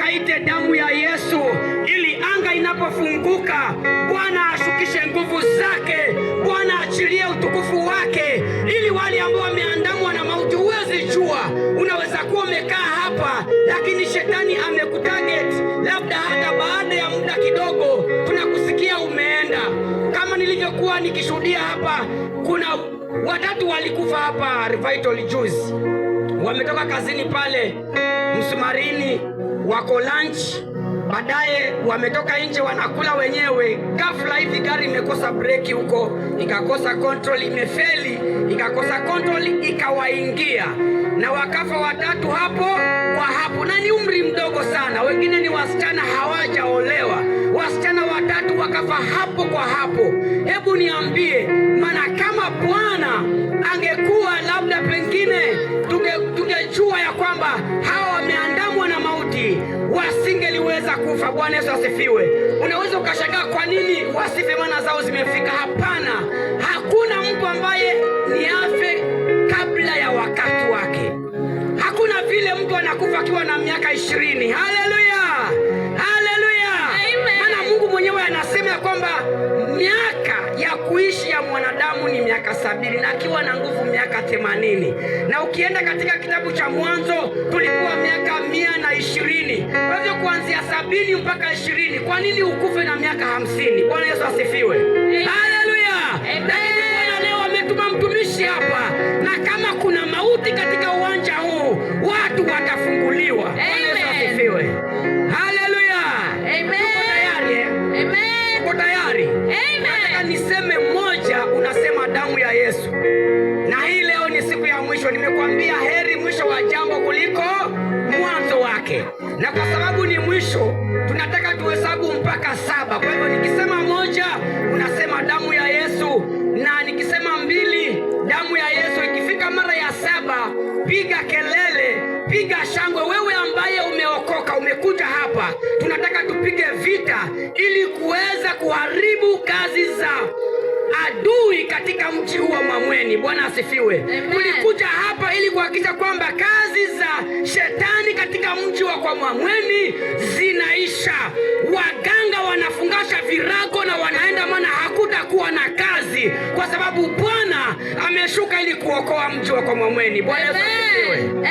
tukaite damu ya Yesu, ili anga inapofunguka Bwana ashukishe nguvu zake, Bwana achilie utukufu wake, ili wale ambao wameandamwa na mauti. Huwezi jua, unaweza kuwa umekaa hapa lakini shetani amekutarget, labda hata baada ya muda kidogo tunakusikia umeenda. Kama nilivyokuwa nikishuhudia hapa, kuna watatu walikufa hapa Revival juzi. Wametoka kazini pale Msumarini, wako lunch, baadaye wametoka nje wanakula wenyewe. Ghafla hivi gari imekosa breki huko, ikakosa control, imefeli, ikakosa control, ikawaingia na wakafa watatu hapo kwa hapo, na ni umri mdogo sana. Wengine ni wasichana hawajaolewa, wasichana watatu wakafa hapo kwa hapo. Hebu niambie, maana kama Bwana angekuwa labda pengine tungejua ya kwamba hawa wameandamwa na mauti, wasingeliweza kufa. Bwana Yesu asifiwe. Unaweza ukashangaa kwa nini wasife, maana zao zimefika. Hapana, hakuna mtu ambaye ni afe kabla ya wakati wake. Hakuna vile mtu anakufa akiwa na miaka 20. Haleluya, haleluya. Maana Mungu mwenyewe anasema kwamba miaka ya kuishi ya mwanadamu ni miaka 70, na akiwa na nguvu miaka 80. Na ukienda katika kitabu cha Mwanzo tulikuwa miaka 120. Kwa hivyo kuanzia 70 mpaka 20, kwa nini ukufe na miaka 50? Bwana Yesu asifiwe. Haleluya. Lakini Bwana leo ametuma mtumishi hapa, na kama kuna mauti katika uwanja huu, watu watafunguliwa. Bwana Yesu asifiwe. Haleluya. Tuko tayari? Amen. Tuko tayari? Nataka niseme mmoja, unasema damu ya Yesu. Na hii leo ni siku ya mwisho. Nimekuambia heri mwisho wa jambo kuliko mwanzo wake. Na kwa sababu ni mwisho, tunataka tuhesabu mpaka 7. Kwa hivyo nikisema moja, unasema damu ya Yesu, na nikisema 2, damu ya Yesu. Ikifika mara ya 7, piga kelele, piga shangwe. Wewe ambaye umeokoka, umekuja hapa, tunataka tupige vita ili kuweza kuharibu kazi za adui katika mji huu wa Mamweni. Bwana asifiwe. Tulikuja hapa ili kuhakikisha kwamba kazi za shetani katika mji wa kwa Mamweni zinaisha. Waganga wanafungasha virago na wanaenda, maana hakutakuwa na kazi, kwa sababu Bwana ameshuka ili kuokoa mji wa kwa Mamweni. Bwana asifiwe.